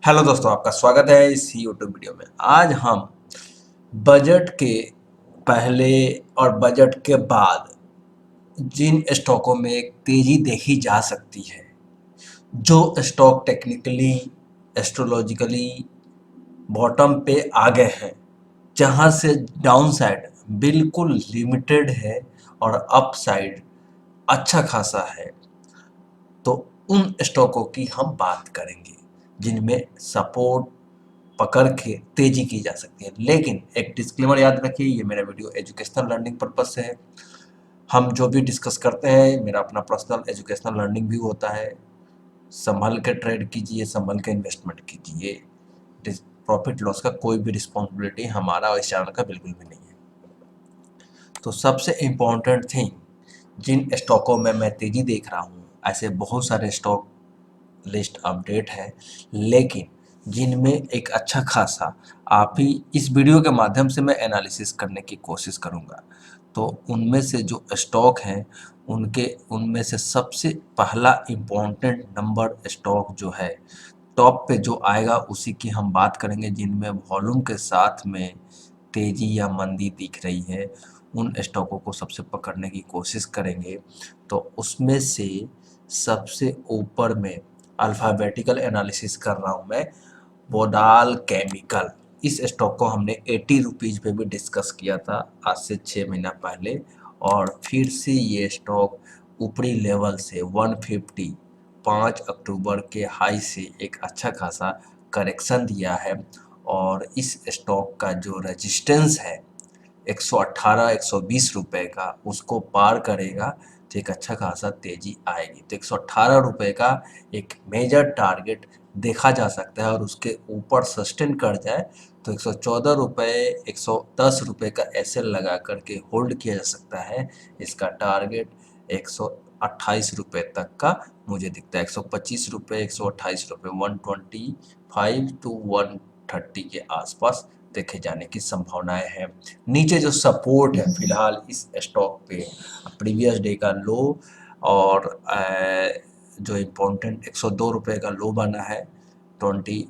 Hello दोस्तों, आपका स्वागत है इस यूट्यूब वीडियो में। आज हम बजट के पहले और बजट के बाद जिन स्टॉकों में तेजी देखी जा सकती है, जो स्टॉक टेक्निकली, एस्ट्रोलॉजिकली बॉटम पे आ गए हैं, जहां से डाउन साइड बिल्कुल लिमिटेड है और अप साइड अच्छा खासा है, तो उन स्टॉकों की हम बात करेंगे जिनमें सपोर्ट पकड़ के तेजी की जा सकती है। लेकिन एक डिस्क्लेमर याद रखिए, ये मेरा वीडियो एजुकेशनल लर्निंग पर्पज से है। हम जो भी डिस्कस करते हैं मेरा अपना पर्सनल एजुकेशनल लर्निंग भी होता है। संभल के ट्रेड कीजिए, संभल के इन्वेस्टमेंट कीजिए। प्रॉफिट लॉस का कोई भी रिस्पॉन्सिबिलिटी हमारा और इस चैनल का बिल्कुल भी नहीं है। तो सबसे इम्पोर्टेंट थिंग, जिन स्टॉकों में मैं तेजी देख रहा हूँ, ऐसे बहुत सारे स्टॉक लिस्ट अपडेट है, लेकिन जिनमें एक अच्छा खासा आप ही इस वीडियो के माध्यम से मैं एनालिसिस करने की कोशिश करूंगा। तो उनमें से जो स्टॉक हैं, उनमें से सबसे पहला इम्पोर्टेंट नंबर स्टॉक जो है, टॉप पे जो आएगा उसी की हम बात करेंगे, जिनमें वॉल्यूम के साथ में तेजी या मंदी दिख रही है। उन स्टॉकों को सबसे पकड़ने की कोशिश करेंगे। तो उसमें से सबसे ऊपर में अल्फ़ाबेटिकल एनालिसिस कर रहा हूँ मैं, बोडाल केमिकल। इस स्टॉक को हमने 80 रुपीज़ पे भी डिस्कस किया था आज से 6 महीना पहले, और फिर से ये स्टॉक ऊपरी लेवल से 150 5 अक्टूबर के हाई से एक अच्छा खासा करेक्शन दिया है। और इस स्टॉक का जो रेजिस्टेंस है 118 120 रुपए का, उसको पार करेगा तो एक अच्छा खासा तेजी आएगी। तो 118 रुपए का एक मेजर टारगेट देखा जा सकता है, और उसके ऊपर सस्टेन कर जाए तो 114 रुपए 110 रुपए का एसएल लगा करके होल्ड किया जा सकता है। इसका टारगेट 128 रुपए तक का मुझे दिखता है। 125 रुपए 128 रुपए 125 टू 130 के आसपास देखे जाने की संभावनाएं हैं। नीचे जो सपोर्ट है फिलहाल इस स्टॉक पे, प्रीवियस डे का लो और जो इम्पोर्टेंट 102 रुपए का लो बना है 20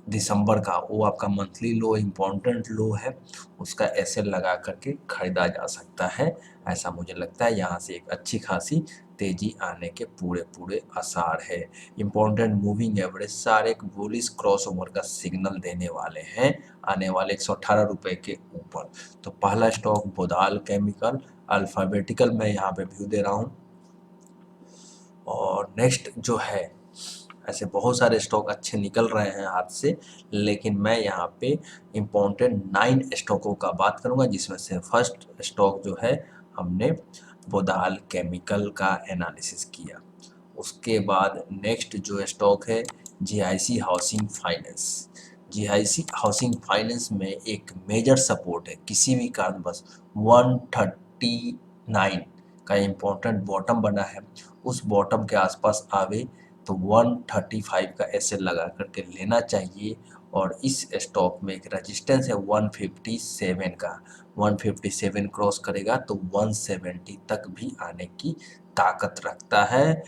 दिसंबर का, वो आपका मंथली लो, इम्पोर्टेंट लो है। उसका एसएल लगा करके खरीदा जा सकता है, ऐसा मुझे लगता है। यहाँ से एक अच्छी खासी तेजी आने के पूरे पूरे आसार है। इम्पोर्टेंट मूविंग एवरेज सारे बुलिश क्रॉसओवर का सिग्नल देने वाले हैं आने वाले 118 रुपए के ऊपर। तो पहला स्टॉक बोडाल केमिकल, अल्फ़ाबेटिकल मैं यहाँ पे व्यू दे रहा हूँ। और नेक्स्ट जो है, ऐसे बहुत सारे स्टॉक अच्छे निकल रहे हैं हाथ से, लेकिन मैं यहाँ पे इम्पोर्टेंट 9 स्टॉकों का बात करूँगा, जिसमें से फर्स्ट स्टॉक जो है हमने बोडाल केमिकल का एनालिसिस किया। उसके बाद नेक्स्ट जो स्टॉक है GIC housing finance. GIC housing finance में एक मेजर सपोर्ट है, किसी भी कारणवश 139 का इम्पोर्टेंट बॉटम बना है, उस बॉटम के आसपास आवे तो 135 का एसएल लगा करके लेना चाहिए। और इस स्टॉक में एक रेजिस्टेंस है 157 का, 157 क्रॉस करेगा तो 170 तक भी आने की ताकत रखता है।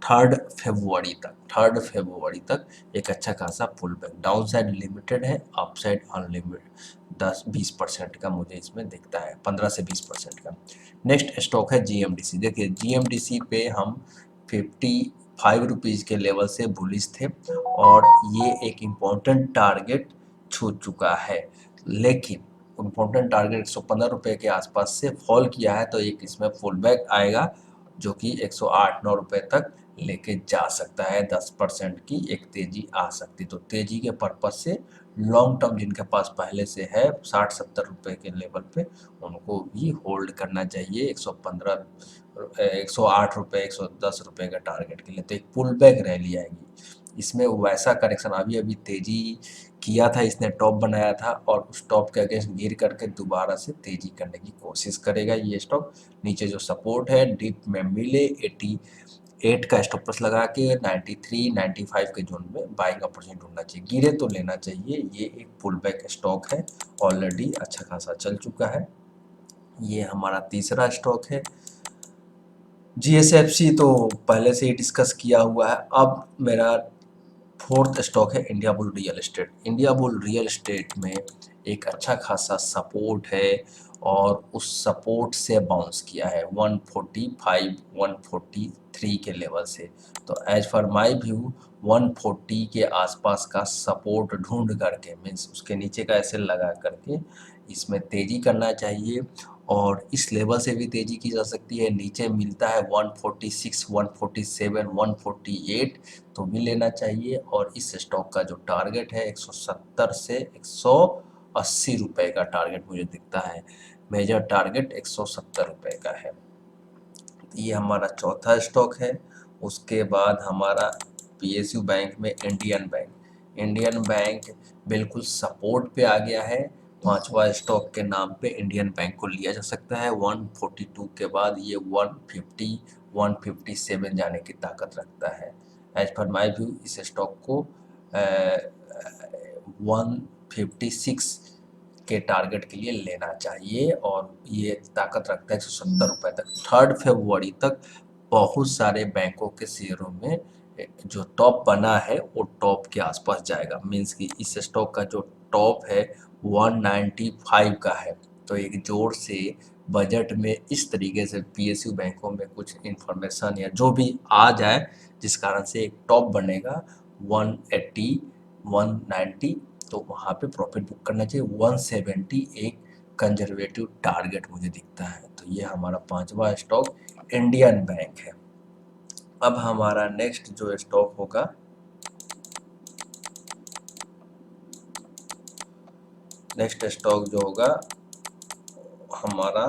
3 फरवरी तक एक अच्छा खासा pull back, down side limited है, अप साइड अनलिमिटेड 10-20% का मुझे इसमें दिखता है, 15 से 20% का। नेक्स्ट स्टॉक है जीएमडीसी। देखिए जीएमडीसी पे हम 55 रुपीज़ के लेवल से बुलिश थे, और ये एक इम्पोर्टेंट टारगेट छू चुका है, लेकिन इम्पोर्टेंट टारगेट 115 रुपये के आसपास से फॉल किया है, तो एक इसमें फुल बैक आएगा जो कि 108-9 रुपये तक लेके जा सकता है। 10% की एक तेजी आ सकती। तो तेजी के पर्पज से लॉन्ग टर्म जिनके पास पहले से है 60-70 रुपये के लेवल पे, उनको भी होल्ड करना चाहिए 115 108 रुपये 110 रुपये का टारगेट के लिए। तो एक पुल बैक रैली आएगी, इसमें वैसा करेक्शन अभी अभी तेजी किया था, इसने टॉप बनाया था और उस टॉप के अगेंस्ट गिर करके दोबारा से तेजी करने की कोशिश करेगा ये स्टॉक। नीचे जो सपोर्ट है डिप में मिले 88 का स्टॉप लॉस लगा के 93 95 के जोन में बाइंग अपॉर्चुनिटी ढूंढना चाहिए, गिरे तो लेना चाहिए। ये एक पुल बैक स्टॉक है, ऑलरेडी अच्छा खासा चल चुका है। ये हमारा तीसरा स्टॉक है जीएसएफसी तो पहले से ही डिस्कस किया हुआ है। अब मेरा फोर्थ स्टॉक है India bull real estate. India bull real estate में एक अच्छा खासा सपोर्ट है और उस सपोर्ट से बाउंस किया है 145 143 के लेवल से। तो एज फॉर माय व्यू 140 के आसपास का सपोर्ट ढूंढ करके, मीन्स उसके नीचे का ऐसे लगा करके इसमें तेजी करना चाहिए और इस लेवल से भी तेजी की जा सकती है। नीचे मिलता है 146 147 148 तो भी लेना चाहिए। और इस स्टॉक का जो टारगेट है 170 से 180 रुपए का टारगेट मुझे दिखता है। मेजर टारगेट 170 रुपए का है। ये हमारा चौथा स्टॉक है। उसके बाद हमारा पीएसयू बैंक में इंडियन बैंक। इंडियन बैंक बिल्कुल सपोर्ट पे आ गया है। पांचवा स्टॉक के नाम पे इंडियन बैंक को लिया जा सकता है। 142 के बाद ये 150 157 जाने की ताकत रखता है। एज पर माई व्यू इस स्टॉक को 156 के टारगेट के लिए लेना चाहिए और ये ताकत रखता है 170 रुपए तक। 3 फरवरी तक बहुत सारे बैंकों के शेयरों में जो टॉप बना है वो टॉप के आसपास जाएगा। मीन्स कि इस स्टॉक का जो टॉप है 195 का है। तो एक जोर से बजट में इस तरीके से पीएसयू बैंकों में कुछ इंफॉर्मेशन या जो भी आ जाए जिस कारण से एक टॉप बनेगा 180 190, तो वहाँ पे प्रॉफिट बुक करना चाहिए। 170 एक कंजर्वेटिव टारगेट मुझे दिखता है। तो ये हमारा पांचवा स्टॉक इंडियन बैंक है। अब हमारा नेक्स्ट जो स्टॉक होगा नेक्स्ट स्टॉक जो होगा हमारा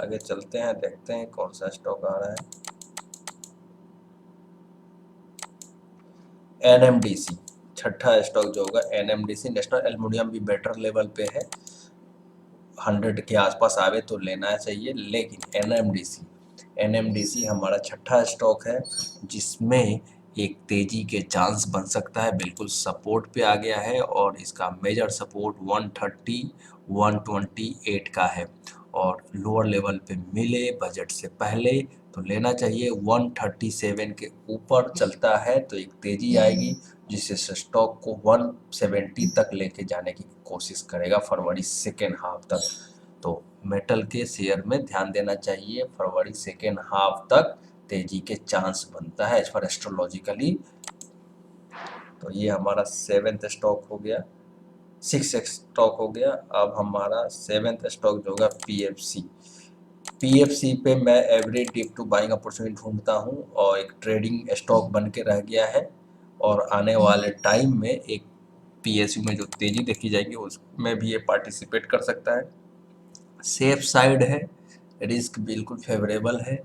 आगे चलते हैं, देखते हैं कौन सा स्टॉक आ रहा है। एनएमडीसी छठा स्टॉक जो होगा एनएमडीसी, नेशनल एल्युमिनियम भी बेटर लेवल पे है। 100 के आसपास आवे तो लेना चाहिए। लेकिन एनएमडीसी हमारा छठा स्टॉक है जिसमें एक तेजी के चांस बन सकता है। बिल्कुल सपोर्ट पे आ गया है और इसका मेजर सपोर्ट 130 128 का है और लोअर लेवल पे मिले बजट से पहले तो लेना चाहिए। 137 के ऊपर चलता है तो एक तेजी आएगी जिससे स्टॉक को 170 तक लेके जाने की कोशिश करेगा फरवरी सेकेंड हाफ तक। तो मेटल के शेयर में ध्यान देना चाहिए। फरवरी सेकेंड हाफ तक तेजी के चांस बनता है एज पर एस्ट्रोलॉजिकली। तो ये हमारा सेवेंथ स्टॉक हो गया, सिक्स स्टॉक हो गया। अब हमारा सेवेंथ स्टॉक जो होगा पीएफसी। पीएफसी पे मैं every dip to buying opportunity ढूंढता हूँ और एक ट्रेडिंग स्टॉक बन के रह गया है और आने वाले टाइम में एक पीएसयू में जो तेजी देखी जाएगी उसमें भी ये पार्टिसिपेट कर सकता है। सेफ साइड है, रिस्क बिल्कुल फेवरेबल है।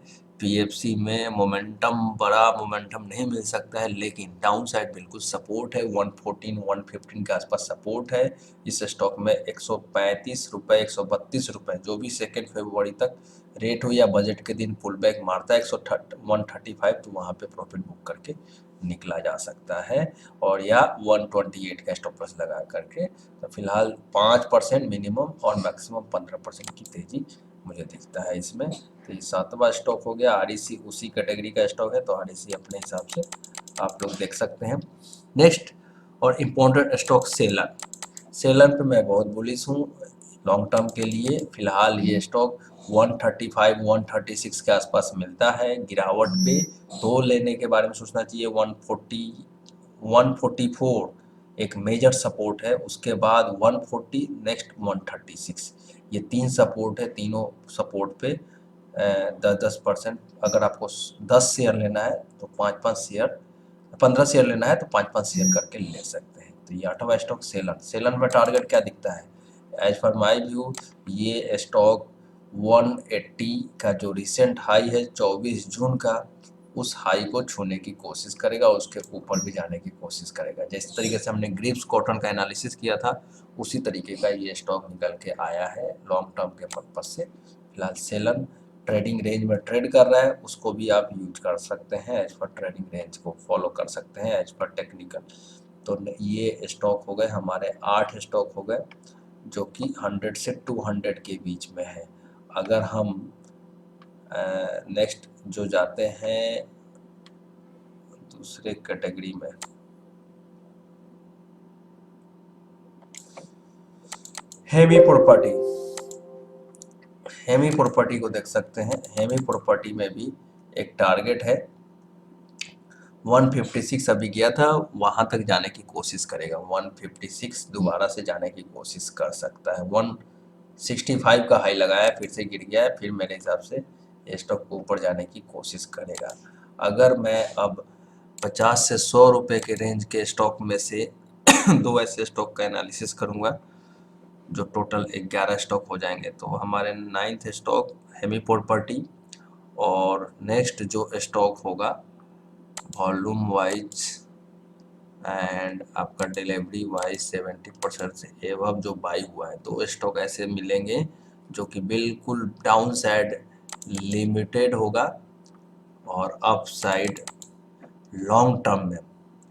पीएफसी में मोमेंटम, बड़ा मोमेंटम नहीं मिल सकता है लेकिन डाउन साइड बिल्कुल सपोर्ट है। 114 115 के आसपास सपोर्ट है। इस स्टॉक में 135 रुपए 132 रुपए जो भी सेकेंड फरवरी तक रेट हो या बजट के दिन पुल बैक मारता है 135 तो वहाँ पे प्रॉफिट बुक करके निकला जा सकता है और या 128 का स्टॉप लॉस लगा करके। तो फिलहाल 5% मिनिमम और मैक्सिमम 15% की तेजी मुझे दिखता है इसमें। तो ये सातवां स्टॉक हो गया। आरईसी उसी कैटेगरी का स्टॉक है तो आरईसी अपने हिसाब से आप लोग देख सकते हैं। नेक्स्ट और इम्पोर्टेंट स्टॉक सेलन। सेलन पे मैं बहुत बुलिश हूँ लॉन्ग टर्म के लिए। फिलहाल ये स्टॉक 135 136 के आसपास मिलता है गिरावट पे, तो लेने के बारे में सोचना चाहिए। 140 144 एक मेजर सपोर्ट है, उसके बाद 140, नेक्स्ट 136। ये तीन सपोर्ट है, तीनों सपोर्ट पे 10% अगर आपको 10 शेयर लेना है तो 5-5 शेयर, 15 शेयर लेना है तो 5-5 शेयर करके ले सकते हैं। तो ये आठवां स्टॉक सेलन। सेलन में टारगेट क्या दिखता है एज पर माई व्यू? ये स्टॉक 180 का जो रिसेंट हाई है 24 जून का, उस हाई को छूने की कोशिश करेगा, उसके ऊपर भी जाने की कोशिश करेगा। जिस तरीके से हमने ग्रिप्स कॉटन का एनालिसिस किया था उसी तरीके का ये स्टॉक निकल के आया है लॉन्ग टर्म के पर्पज से। फिलहाल सेलन ट्रेडिंग रेंज में ट्रेड कर रहा है, उसको भी आप यूज कर सकते हैं एज पर ट्रेडिंग रेंज को फॉलो कर सकते हैं एज पर टेक्निकल। तो ये स्टॉक हो गए हमारे 8 स्टॉक हो गए। जो कि 100 से 200 के बीच में है। अगर हम नेक्स्ट जो जाते हैं दूसरे कैटेगरी में, हेवी प्रॉपर्टी, हेमी प्रॉपर्टी को देख सकते हैं। हेमी प्रॉपर्टी में भी एक टारगेट है 156, अभी गया था वहां तक जाने की कोशिश करेगा। 156 दोबारा से जाने की कोशिश कर सकता है। 165 का हाई लगाया है, फिर से गिर गया है, फिर मेरे हिसाब से स्टॉक को ऊपर जाने की कोशिश करेगा। अगर मैं अब 50 से 100 रुपए के रेंज के स्टॉक में से दो ऐसे स्टॉक का एनालिसिस करूंगा जो टोटल 11 स्टॉक हो जाएंगे। तो हमारे 9th स्टॉक हेमी प्रॉपर्टी, और नेक्स्ट जो स्टॉक होगा वॉल्यूम वाइज एंड आपका डिलीवरी वाइज 70% से एवं जो बाई हुआ है, दो स्टॉक ऐसे मिलेंगे जो कि बिल्कुल डाउन साइड लिमिटेड होगा और अप साइड लॉन्ग टर्म में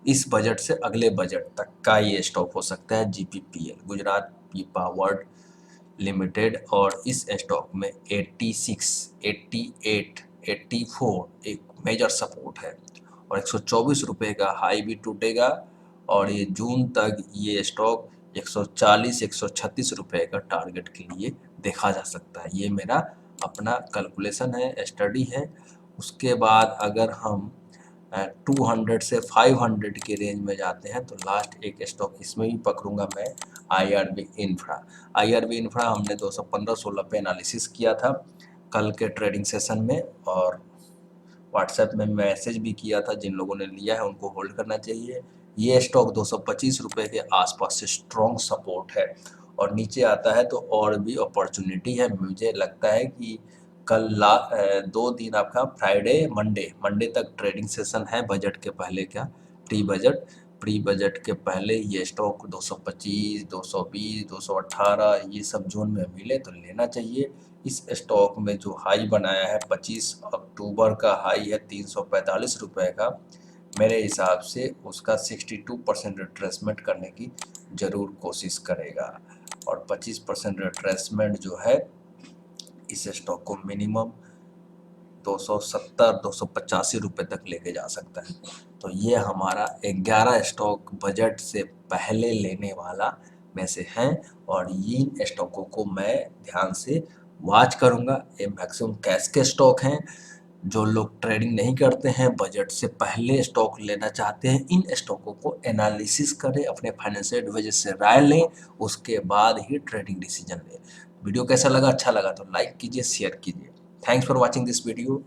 इस बजट से अगले बजट तक का ये स्टॉक हो सकता है। जीपीपीएल, गुजरात पीपावर्ड लिमिटेड, और इस स्टॉक में 86, 88, 84 एक मेजर सपोर्ट है और 124 रुपये का हाई भी टूटेगा और ये जून तक ये स्टॉक 140, 136 रुपये का टारगेट के लिए देखा जा सकता है। ये मेरा अपना कैलकुलेशन है, स्टडी है। उसके बाद अगर हम 200 से 500 के रेंज में जाते हैं तो लास्ट एक स्टॉक इसमें भी पकड़ूंगा मैं, आईआरबी इंफ्रा। आईआरबी इंफ्रा हमने 215-16 पे एनालिसिस किया था कल के ट्रेडिंग सेशन में, और व्हाट्सएप में मैसेज भी किया था। जिन लोगों ने लिया है उनको होल्ड करना चाहिए। ये स्टॉक 225 रुपये के आसपास से स्ट्रॉन्ग सपोर्ट है और नीचे आता है तो और भी अपॉर्चुनिटी है। मुझे लगता है कि कल 2 दिन आपका फ्राइडे मंडे मंडे तक ट्रेडिंग सेशन है बजट के पहले का, प्री बजट के पहले ये स्टॉक 225, 220, 218 ये सब जोन में मिले तो लेना चाहिए। इस स्टॉक में जो हाई बनाया है 25 अक्टूबर का हाई है 345 रुपये का, मेरे हिसाब से उसका 62% रिट्रेसमेंट करने की ज़रूर कोशिश करेगा और 25% रिट्रेसमेंट जो है इस स्टॉक को मिनिमम 270-285 रुपये तक लेके जा सकता है। तो ये हमारा 11 स्टॉक बजट से पहले लेने वाला में से हैं और इन स्टॉकों को मैं ध्यान से वॉच करूंगा। ये मैक्सिमम कैश के स्टॉक हैं। जो लोग ट्रेडिंग नहीं करते हैं, बजट से पहले स्टॉक लेना चाहते हैं, इन स्टॉकों को एनालिसिस करें, अपने फाइनेंशियल एडवाइजर से राय लें, उसके बाद ही ट्रेडिंग डिसीजन लें। वीडियो कैसा लगा? अच्छा लगा तो लाइक कीजिए, शेयर कीजिए। Thanks for watching this video.